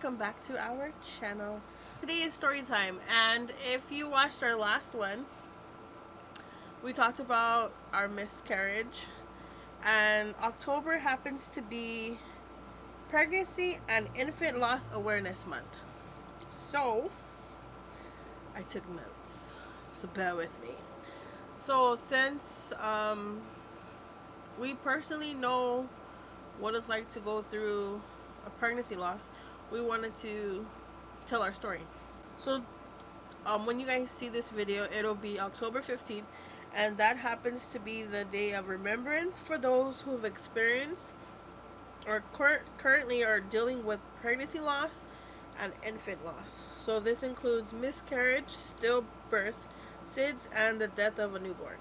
welcome back to our channel. Today is story time, and if you watched our last one, we talked about our miscarriage, and October happens to be Pregnancy and Infant Loss Awareness Month. So, I took notes, so bear with me. So, since we personally know what it's like to go through a pregnancy loss, we wanted to tell our story. So when you guys see this video, it'll be October 15th, and that happens to be the day of remembrance for those who've experienced or currently are dealing with pregnancy loss and infant loss. So this includes miscarriage, stillbirth, SIDS, and the death of a newborn.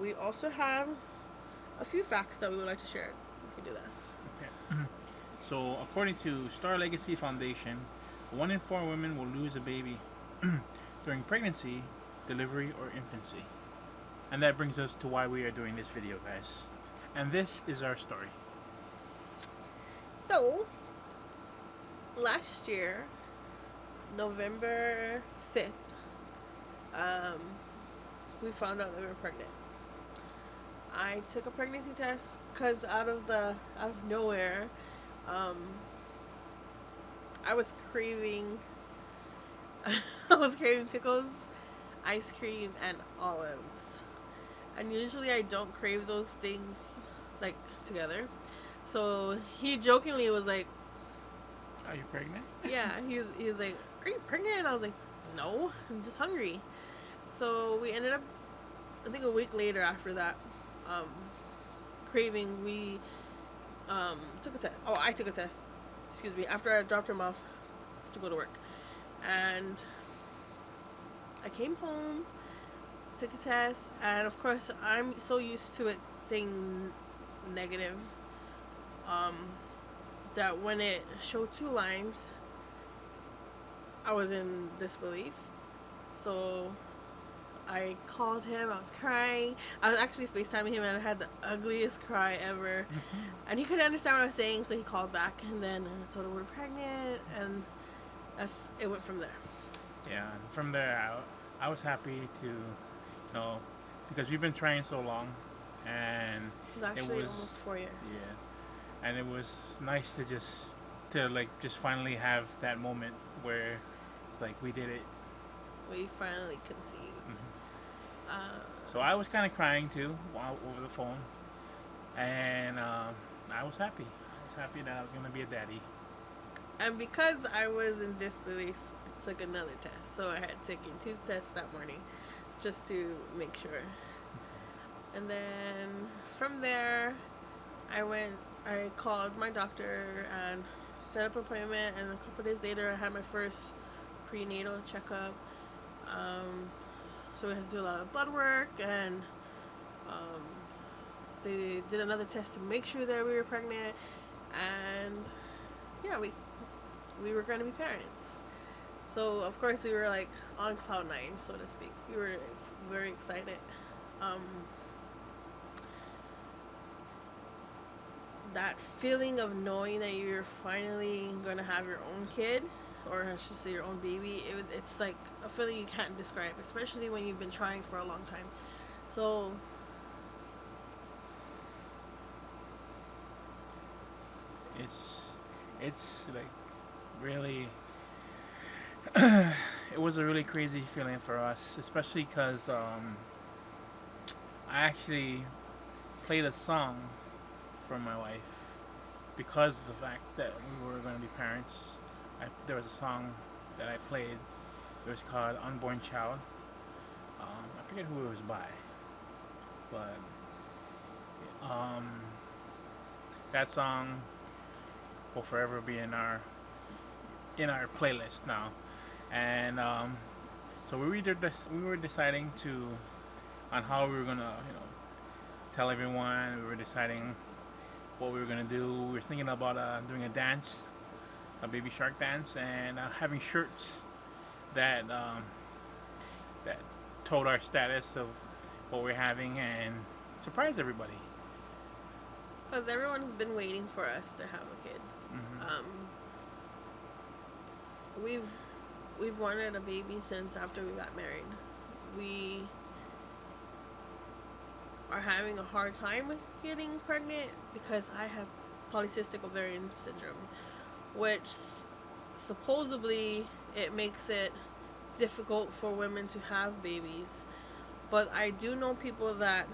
We also have a few facts that we would like to share. We can do that. Okay. So, according to Star Legacy Foundation, 1 in 4 women will lose a baby during pregnancy, delivery, or infancy. And that brings us to why we are doing this video, guys. And this is our story. So, last year, November 5th, we found out that we were pregnant. I took a pregnancy test because out of nowhere, I was craving pickles, ice cream, and olives. And usually I don't crave those things like together. So he jokingly was like, "Are you pregnant?" Yeah, he was like, "Are you pregnant?" And I was like, "No, I'm just hungry." So we ended up, I think a week later after that craving, we took a test. Oh, I took a test. Excuse me. After I dropped him off to go to work, and I came home, took a test, and of course I'm so used to it saying negative that when it showed 2 lines, I was in disbelief. So I called him, I was crying. I was actually FaceTiming him, and I had the ugliest cry ever. And he couldn't understand what I was saying, so he called back, and then I told him we were pregnant, and it went from there. Yeah, and from there, I was happy to, because we've been trying so long, and It was actually almost 4 years. Yeah, and it was nice to just finally have that moment where it's like we did it. We finally conceived. So I was kind of crying too over the phone, and I was happy. I was happy that I was gonna be a daddy. And because I was in disbelief, I took another test. So I had taken 2 tests that morning just to make sure. And then from there, I called my doctor and set up an appointment, and a couple days later I had my first prenatal checkup. So we had to do a lot of blood work, and they did another test to make sure that we were pregnant, and yeah, we were going to be parents. So of course we were like on cloud 9, so to speak. We were very excited. That feeling of knowing that you're finally going to have your own kid, or I should say your own baby, it's like a feeling you can't describe, especially when you've been trying for a long time. So it's like really it was a really crazy feeling for us, especially because I actually played a song for my wife because of the fact that we were going to be parents. There was a song that I played. It was called "Unborn Child." I forget who it was by, but that song will forever be in our playlist now. And so we were deciding on how we were gonna tell everyone. We were deciding what we were gonna do. We were thinking about doing a dance, a baby shark dance, and having shirts that told our status of what we're having and surprise everybody. Because everyone has been waiting for us to have a kid. we've wanted a baby since after we got married. We are having a hard time with getting pregnant because I have polycystic ovarian syndrome, which supposedly it makes it difficult for women to have babies. But I do know people that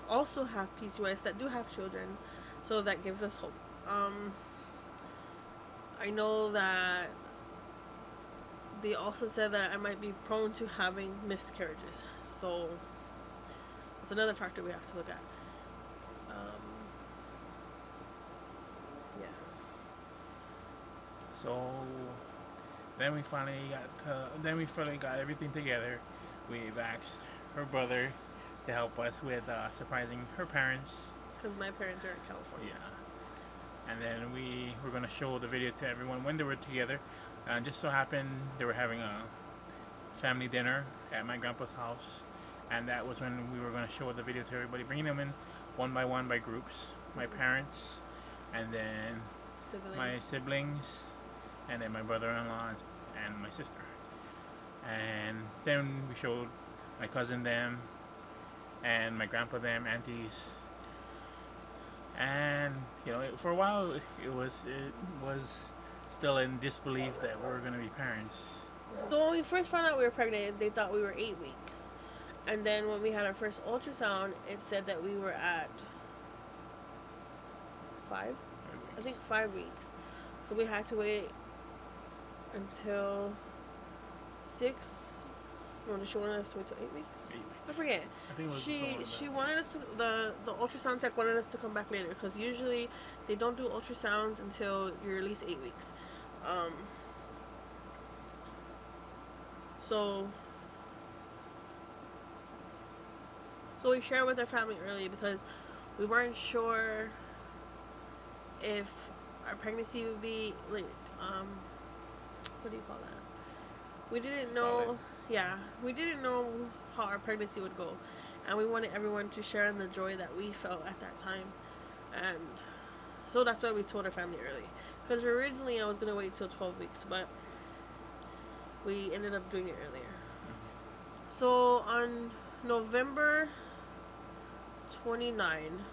also have PCOS that do have children, so that gives us hope. I know that they also said that I might be prone to having miscarriages, so it's another factor we have to look at. Um, yeah. So then we finally got everything together. We've asked her brother to help us with surprising her parents. Because my parents are in California. Yeah. And then we were going to show the video to everyone when they were together. And just so happened they were having a family dinner at my grandpa's house. And that was when we were going to show the video to everybody, bringing them in one by groups. My parents, and then my siblings, and then my brother-in-law and my sister. And then we showed my cousin them, and my grandpa them, aunties. And for a while it was still in disbelief that we were going to be parents. So when we first found out we were pregnant, they thought we were 8 weeks. And then when we had our first ultrasound, it said that we were at 5? I think 5 weeks. So we had to wait until 6. No, did she want us to wait till 8 weeks? 8 weeks. I forget. I think it was She wanted us to, the ultrasound tech wanted us to come back later because usually they don't do ultrasounds until you're at least 8 weeks. So we shared with our family early because we weren't sure if our pregnancy would be like what do you call that? We didn't know. Solid. Yeah, we didn't know how our pregnancy would go, and we wanted everyone to share in the joy that we felt at that time, and so that's why we told our family early. Because originally I was gonna wait till 12 weeks, but we ended up doing it earlier. So on November 29,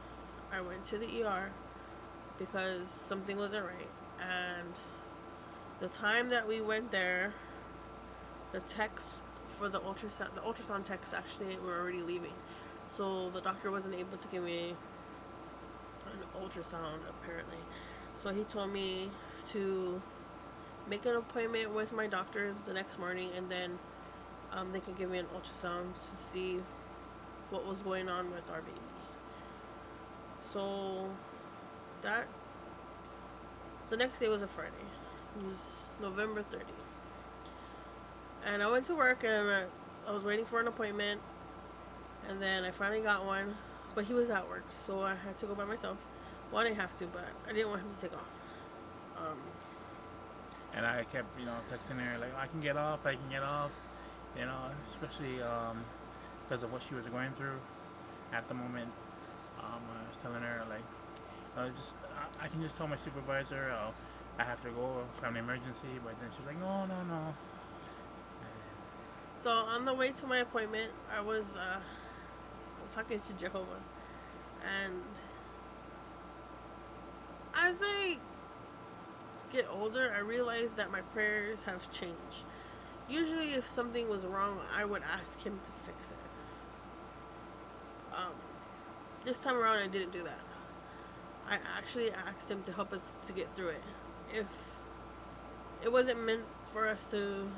I went to the ER because something wasn't right, and the time that we went there, the techs for the ultrasound techs actually were already leaving, so the doctor wasn't able to give me an ultrasound apparently. So he told me to make an appointment with my doctor the next morning, and then they could give me an ultrasound to see what was going on with our baby. So the next day was a Friday. It was November 30th. And I went to work, and I was waiting for an appointment, and then I finally got one, but he was at work, so I had to go by myself. Well, I didn't have to, but I didn't want him to take off. And I kept, texting her like, I can get off, especially because of what she was going through at the moment. I was telling her like, I can just tell my supervisor I have to go, family emergency, but then she's like, no. So on the way to my appointment, I was talking to Jehovah, and as I get older, I realized that my prayers have changed. Usually, if something was wrong, I would ask him to fix it. This time around, I didn't do that. I actually asked him to help us to get through it. If it wasn't meant for us to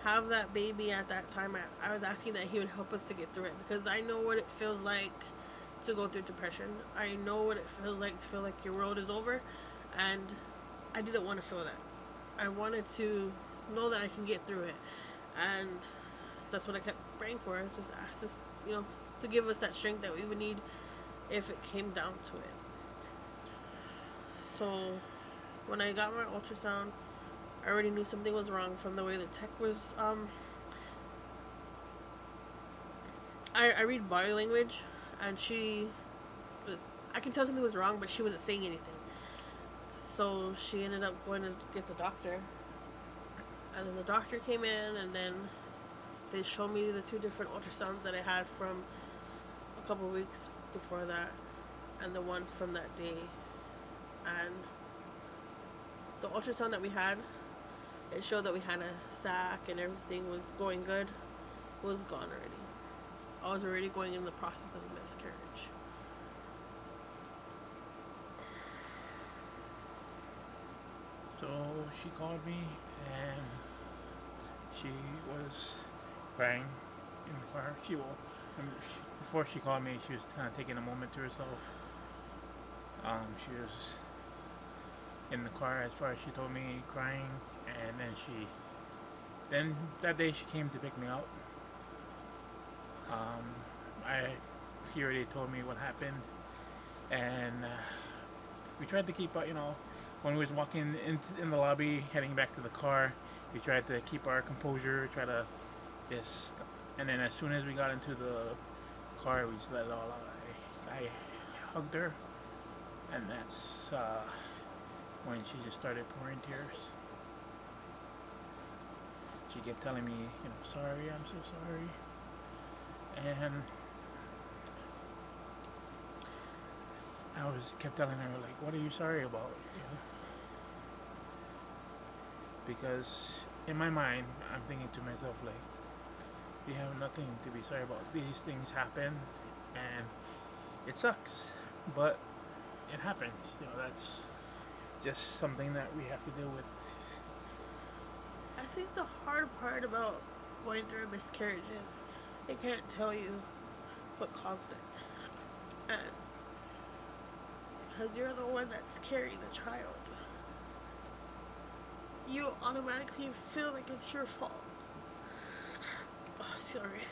have that baby at that time, I was asking that he would help us to get through it, because I know what it feels like to go through depression. I know what it feels like to feel like your world is over, and I didn't want to feel that. I wanted to know that I can get through it, and that's what I kept praying for. I just asked us, to give us that strength that we would need if it came down to it. So when I got my ultrasound, I already knew something was wrong from the way the tech was. I read body language, and I can tell something was wrong, but she wasn't saying anything. So she ended up going to get the doctor, And then the doctor came in, and then they showed me the 2 different ultrasounds that I had from a couple of weeks before that, and the one from that day. And the ultrasound that we had, it showed that we had a sac and everything was going good. It was gone already. I was already going in the process of miscarriage. So she called me and she was crying in the car. Before she called me, she was kind of taking a moment to herself. She was in the car as far as she told me, crying, and then that day she came to pick me up. She already told me what happened, and we tried to keep, when we was walking in the lobby, heading back to the car, we tried to keep our composure, try to just, and then as soon as we got into the car, we just let it all out. I hugged her, and that's when she just started pouring tears. She kept telling me, sorry, I'm so sorry, and I kept telling her, like, what are you sorry about? Because in my mind, I'm thinking to myself, like, you have nothing to be sorry about. These things happen, and it sucks, but it happens. That's just something that we have to deal with. I think the hard part about going through a miscarriage is they can't tell you what caused it. And because you're the one that's carrying the child, you automatically feel like it's your fault. Oh, sorry.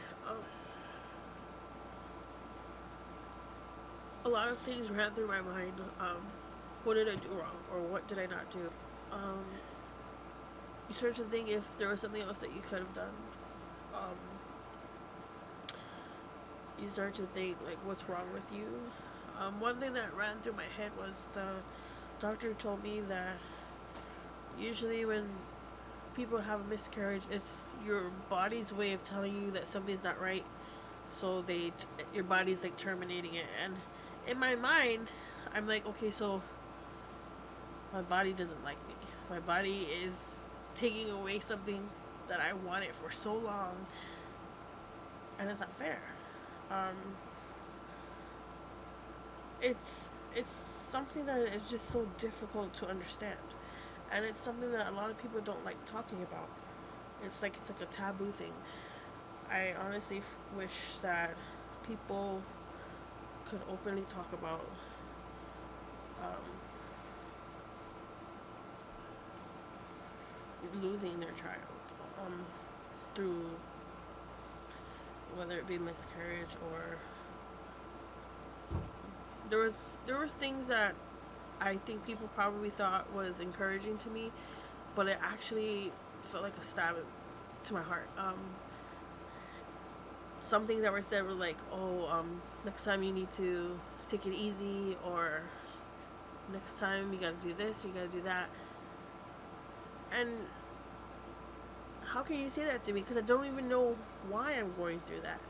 A lot of things ran through my mind. What did I do wrong, or what did I not do? You start to think if there was something else that you could have done. You start to think, like, what's wrong with you? One thing that ran through my head was the doctor told me that usually when people have a miscarriage, it's your body's way of telling you that something's not right. So your body's like terminating it. And in my mind, I'm like, okay, so my body doesn't like me. My body is taking away something that I wanted for so long, and it's not fair. It's something that is just so difficult to understand, and it's something that a lot of people don't like talking about. It's like a taboo thing. I honestly wish that people could openly talk about losing their child through whether it be miscarriage or there was things that I think people probably thought was encouraging to me, but it actually felt like a stab to my heart. Some things that were said were like, next time you need to take it easy, or next time you gotta do this, you gotta do that. And how can you say that to me? Because I don't even know why I'm going through that.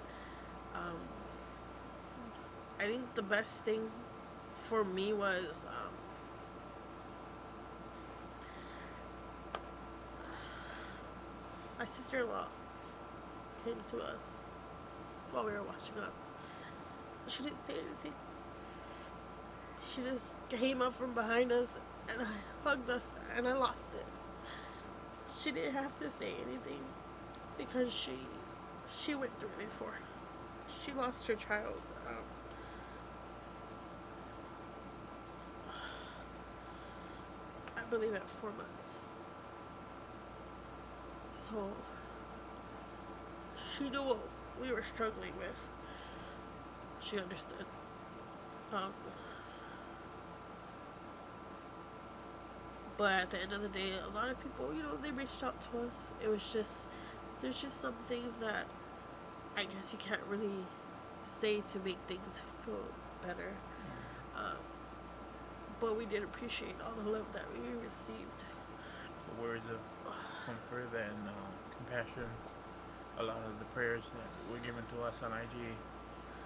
I think the best thing for me was my sister-in-law came to us while we were washing up. She didn't say anything. She just came up from behind us and hugged us, and I lost it. She didn't have to say anything because she went through it before. She lost her child. I believe at 4 months. So she knew what we were struggling with. She understood. But at the end of the day, a lot of people, they reached out to us. It was just, there's just some things that I guess you can't really say to make things feel better. But we did appreciate all the love that we received. The words of comfort and compassion. A lot of the prayers that were given to us on IG,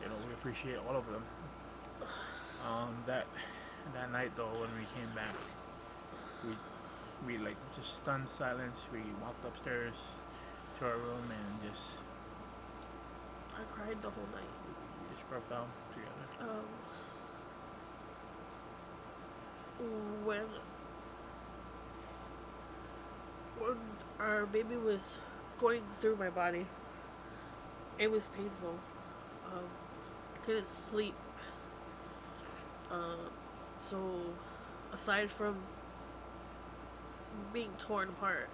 we appreciate all of them. That night though, when we came back, we like just stunned silence. We walked upstairs to our room and just I cried the whole night. we just broke down together. When our baby was going through my body, it was painful. I couldn't sleep. So aside from being torn apart,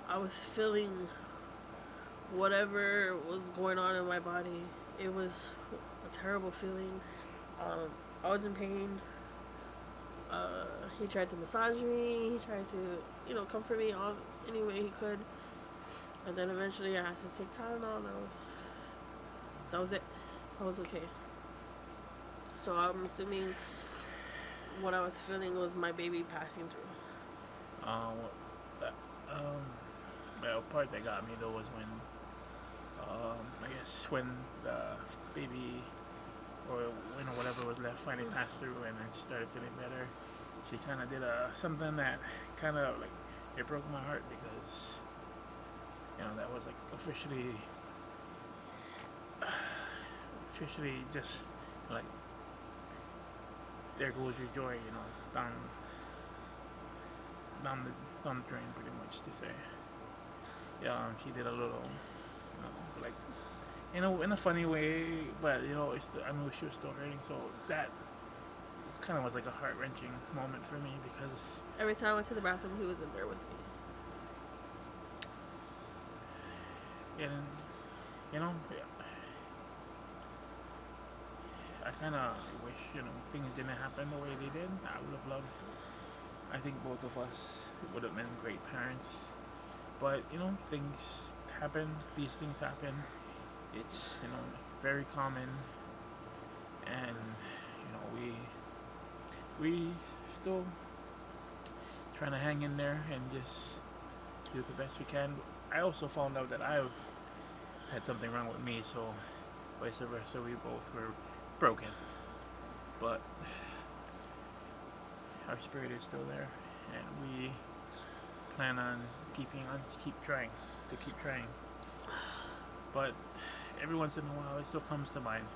I was feeling whatever was going on in my body. It was a terrible feeling. I was in pain. He tried to massage me. He tried to, comfort me all any way he could. And then eventually I had to take Tylenol. That was it. I was okay. So I'm assuming what I was feeling was my baby passing through. The part that got me though was when, I guess when the baby or whatever was left finally passed through and then she started feeling better. She kind of did something that kind of like it broke my heart because that was like officially just like there goes your joy, down the drain, pretty much to say. Yeah, she did a little, like, in a funny way, but I knew she was still hurting, so that kind of was like a heart wrenching moment for me because every time I went to the bathroom, he was in there with me. And I kind of wish things didn't happen the way they did. I would have loved. I think both of us would have been great parents, but things happen. These things happen. It's very common, and we still trying to hang in there and just do the best we can. I also found out that I had something wrong with me, so vice versa, we both were broken. But our spirit is still there, and we plan on keep trying. But every once in a while, it still comes to mind,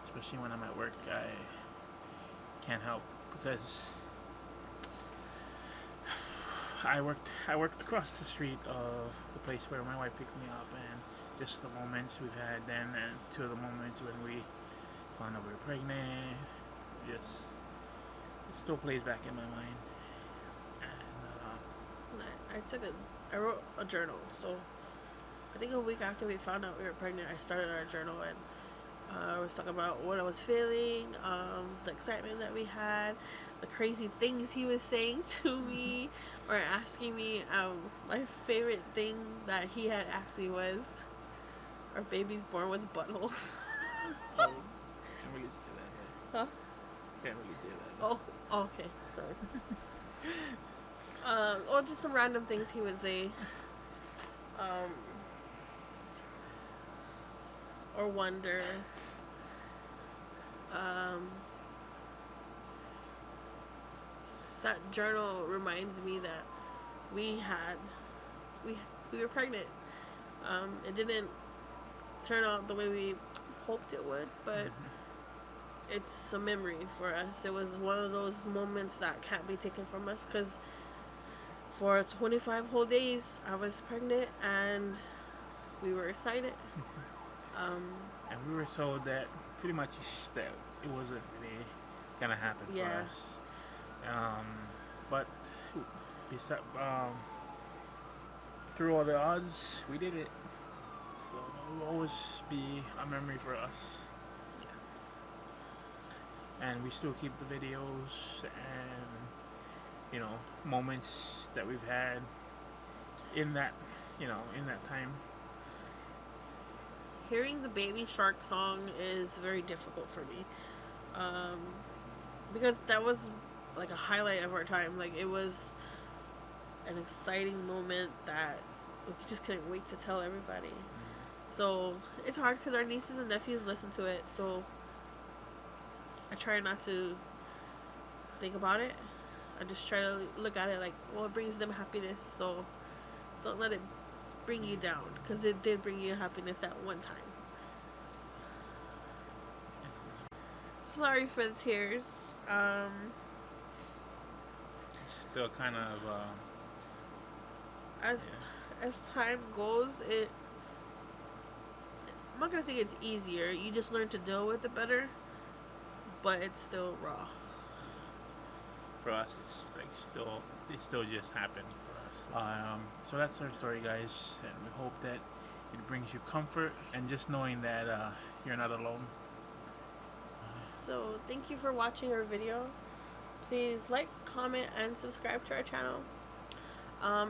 especially when I'm at work. I can't help because I worked across the street of the place where my wife picked me up, and just the moments we've had then and to the moments when we found out we were pregnant, just it still plays back in my mind. And I wrote a journal. So I think a week after we found out we were pregnant, I started our journal, and I was talking about what I was feeling, the excitement that we had, the crazy things he was saying to me or asking me. My favorite thing that he had asked me was, "Are babies born with buttholes?" can't really say that. Huh? Can't really say that. Oh, okay. Sorry. Or just some random things he would say. Or wonder. That journal reminds me that we were pregnant. It didn't turn out the way we hoped it would, but it's a memory for us. It was one of those moments that can't be taken from us, because for 25 whole days I was pregnant and we were excited. And we were told that pretty much that it wasn't really gonna happen for us. But through all the odds, we did it. So it will always be a memory for us. And we still keep the videos and moments that we've had in that time. Hearing the Baby Shark song is very difficult for me, because that was like a highlight of our time. Like, it was an exciting moment that we just couldn't wait to tell everybody. So it's hard because our nieces and nephews listen to it. So I try not to think about it. I just try to look at it like, well, it brings them happiness. So don't let it bring you down, because it did bring you happiness at one time. Sorry for the tears. It's still kind of As time goes, I'm not gonna say it's easier. You just learn to deal with it better, but it's still raw. for us. It's like it still just happened for us. So that's our story, guys, and we hope that it brings you comfort and just knowing that you're not alone. So thank you for watching our video. Please like, comment, and subscribe to our channel.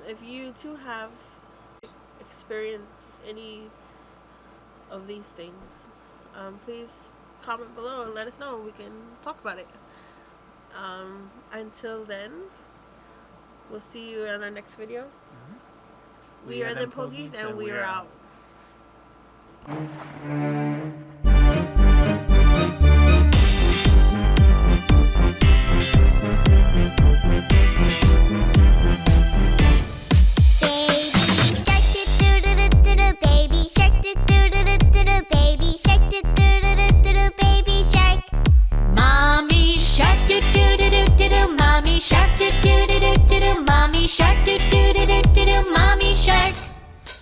If you too have experienced any of these things, please comment below and let us know. We can talk about it. Until then, we'll see you in our next video. We are the Pogies, and we are out.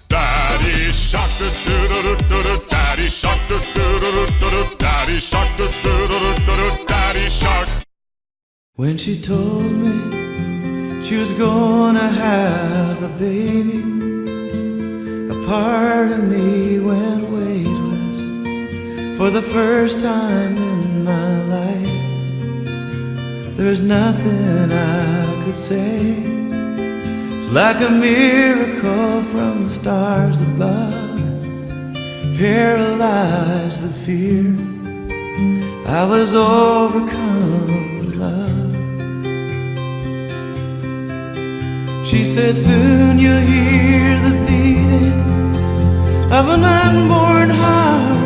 Daddy shark, do-do-do-do-do, Daddy shark, do-do-do-do-do, Daddy shark, do-do-do-do-do, Daddy shark. When she told me she was gonna have a baby, a part of me went weightless. For the first time in my life, there's nothing I could say. Like a miracle from the stars above, paralyzed with fear, I was overcome with love. She said, soon you'll hear the beating of an unborn heart.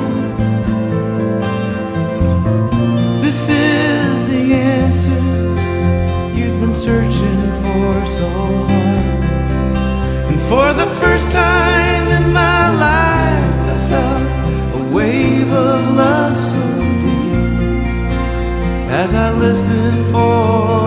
This is the answer you've been searching for so hard. For the first time in my life, I felt a wave of love so deep as I listened for